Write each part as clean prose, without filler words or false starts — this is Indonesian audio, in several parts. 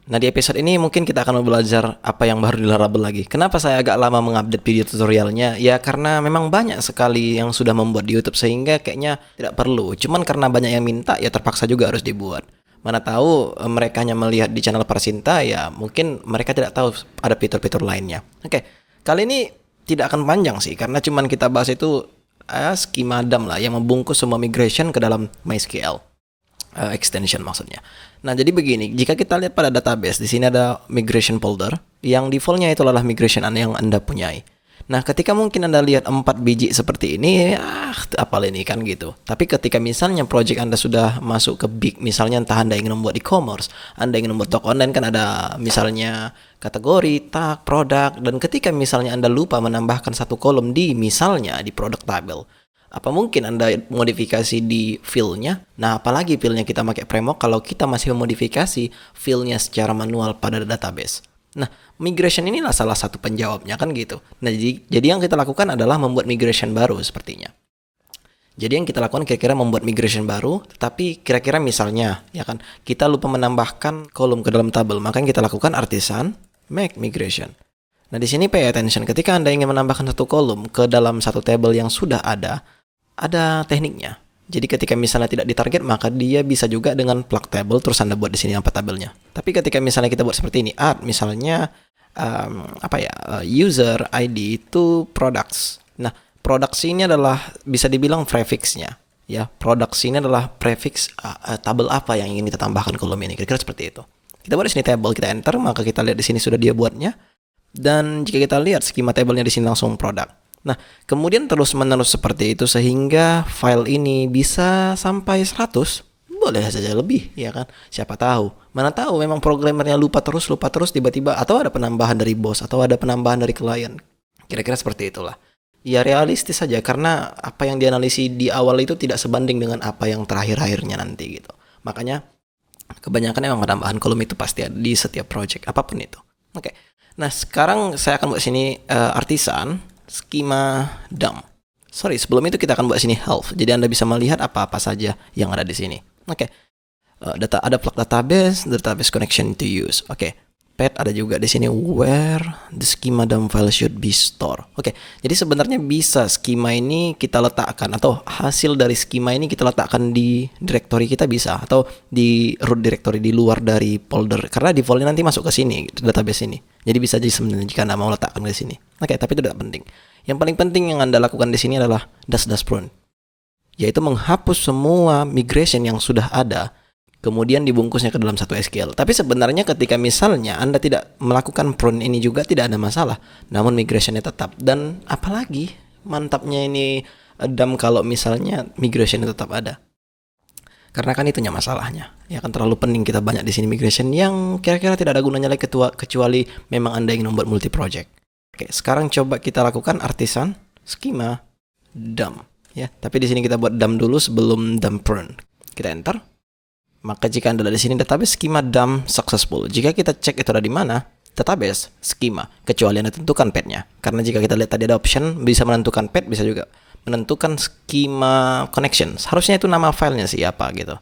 Nah, di episode ini mungkin kita akan belajar apa yang baru di Laravel lagi. Kenapa saya agak lama mengupdate video tutorialnya? Ya karena memang banyak sekali yang sudah membuat di YouTube sehingga kayaknya tidak perlu. Cuman karena banyak yang minta ya terpaksa juga harus dibuat. Mana tahu mereka hanya melihat di channel Parasinta, ya mungkin mereka tidak tahu ada fitur-fitur lainnya. Oke, kali ini tidak akan panjang sih karena cuman kita bahas itu schema DAM lah yang membungkus semua migration ke dalam MySQL. Extension maksudnya. Nah, jadi begini, jika kita lihat pada database, di sini ada migration folder, yang defaultnya itu adalah migration yang Anda punyai. Nah, ketika mungkin Anda lihat 4 biji seperti ini, apal ini kan gitu. Tapi ketika misalnya project Anda sudah masuk ke big, misalnya entah Anda ingin membuat e-commerce, Anda ingin membuat toko online, kan ada misalnya kategori, tag, produk, dan ketika misalnya Anda lupa menambahkan satu kolom di misalnya di product table, apa mungkin Anda modifikasi di fill-nya? Nah, apalagi fill-nya kita pakai framework kalau kita masih memodifikasi fill-nya secara manual pada database. Nah, migration inilah salah satu penjawabnya kan gitu. Nah, jadi yang kita lakukan adalah membuat migration baru sepertinya. Jadi yang kita lakukan kira-kira membuat migration baru, tetapi kira-kira misalnya ya kan kita lupa menambahkan kolom ke dalam tabel, maka yang kita lakukan artisan make migration. Nah, di sini pay attention, ketika Anda ingin menambahkan satu kolom ke dalam satu table yang sudah ada tekniknya. Jadi ketika misalnya tidak ditarget, maka dia bisa juga dengan plug table terus Anda buat di sini apa tabelnya. Tapi ketika misalnya kita buat seperti ini, add misalnya user ID to products. Nah, products ini adalah bisa dibilang prefixnya. Ya, products ini adalah prefix tabel apa yang ingin kita tambahkan kolom ini. Kira-kira seperti itu. Kita buat di sini table, kita enter, maka kita lihat di sini sudah dia buatnya. Dan jika kita lihat skema tabelnya di sini langsung produk. Nah, kemudian terus-menerus seperti itu sehingga file ini bisa sampai 100, boleh saja lebih, ya kan? Siapa tahu. Mana tahu memang programmernya lupa terus tiba-tiba atau ada penambahan dari bos atau ada penambahan dari klien. Kira-kira seperti itulah. Ya realistis saja karena apa yang dianalisis di awal itu tidak sebanding dengan apa yang terakhir-akhirnya nanti gitu. Makanya kebanyakan memang penambahan kolom itu pasti ada di setiap project apapun itu. Oke. Nah, sekarang saya akan buat sini artisan schema DAM. Sebelum itu kita akan buat sini health. Jadi Anda bisa melihat apa-apa saja yang ada di sini. Oke. Data ada plug database connection to use. Oke. Pet ada juga di sini where the schema DAM file should be stored. Oke. Jadi sebenarnya bisa schema ini kita letakkan atau hasil dari schema ini kita letakkan di directory kita bisa atau di root directory di luar dari folder karena defaultnya nanti masuk ke sini database ini. Jadi bisa aja sebenarnya jika Anda mau letakkan di sini. Oke, tapi itu tidak penting. Yang paling penting yang Anda lakukan di sini adalah -prune, yaitu menghapus semua migration yang sudah ada, kemudian dibungkusnya ke dalam satu SQL. Tapi sebenarnya ketika misalnya Anda tidak melakukan prune ini juga tidak ada masalah, namun migrationnya tetap. Dan apalagi mantapnya ini DAM kalau misalnya migrationnya tetap ada. Karena kan itunya masalahnya. Ya kan terlalu pening kita banyak di sini migration yang kira-kira tidak ada gunanya lagi kecuali memang Anda ingin membuat multi project. Oke, sekarang coba kita lakukan artisan schema DAM ya. Tapi di sini kita buat DAM dulu sebelum DAM prune. Kita enter. Maka jika Anda ada di sini database schema DAM successful. Jika kita cek itu ada di mana? Database schema, kecuali Anda tentukan petnya. Karena jika kita lihat tadi ada option bisa menentukan pet, bisa juga menentukan schema connections. Harusnya itu nama filenya sih apa gitu.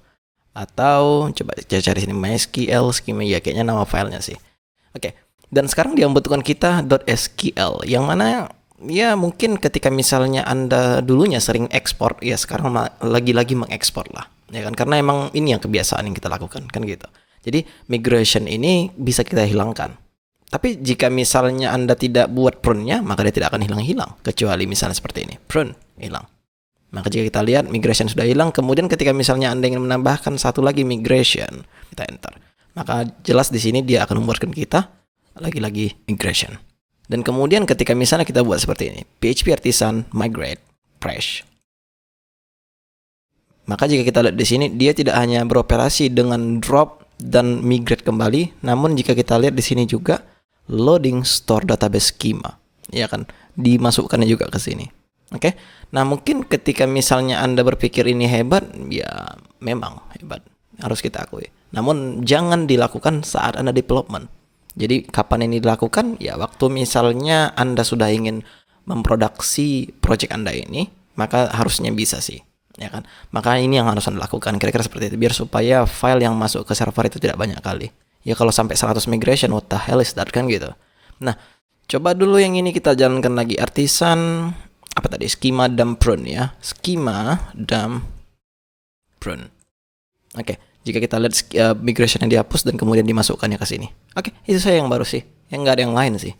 Atau coba cari sini MySQL schema, ya kayaknya nama filenya sih. Oke. Dan sekarang dia membutuhkan kita .sql yang mana ya mungkin ketika misalnya Anda dulunya sering ekspor, ya sekarang lagi-lagi mengekspor lah. Ya kan karena emang ini yang kebiasaan yang kita lakukan kan gitu. Jadi migration ini bisa kita hilangkan. Tapi jika misalnya Anda tidak buat prune-nya, maka dia tidak akan hilang-hilang. Kecuali misalnya seperti ini, prune, hilang. Maka jika kita lihat migration sudah hilang, kemudian ketika misalnya Anda ingin menambahkan satu lagi migration, kita enter. Maka jelas di sini dia akan membuatkan kita lagi-lagi migration. Dan kemudian ketika misalnya kita buat seperti ini, PHP artisan migrate fresh. Maka jika kita lihat di sini, dia tidak hanya beroperasi dengan drop dan migrate kembali, namun jika kita lihat di sini juga loading store database schema, ya kan, dimasukkannya juga ke sini. Oke. Nah, mungkin ketika misalnya Anda berpikir ini hebat, ya memang hebat, harus kita akui. Namun jangan dilakukan saat Anda development. Jadi kapan ini dilakukan? Ya waktu misalnya Anda sudah ingin memproduksi project Anda ini, maka harusnya bisa sih. Ya kan? Maka ini yang harus Anda lakukan kira-kira seperti itu biar supaya file yang masuk ke server itu tidak banyak kali. Ya kalau sampai 100 migration, what the hell is that kan gitu. Nah, coba dulu yang ini kita jalankan lagi. Artisan apa tadi? Schema dump prune ya. Schema dump prune. Oke, jika kita lihat migration yang dihapus dan kemudian dimasukkannya ke sini. Oke, itu saya yang baru sih. Yang nggak ada yang lain sih.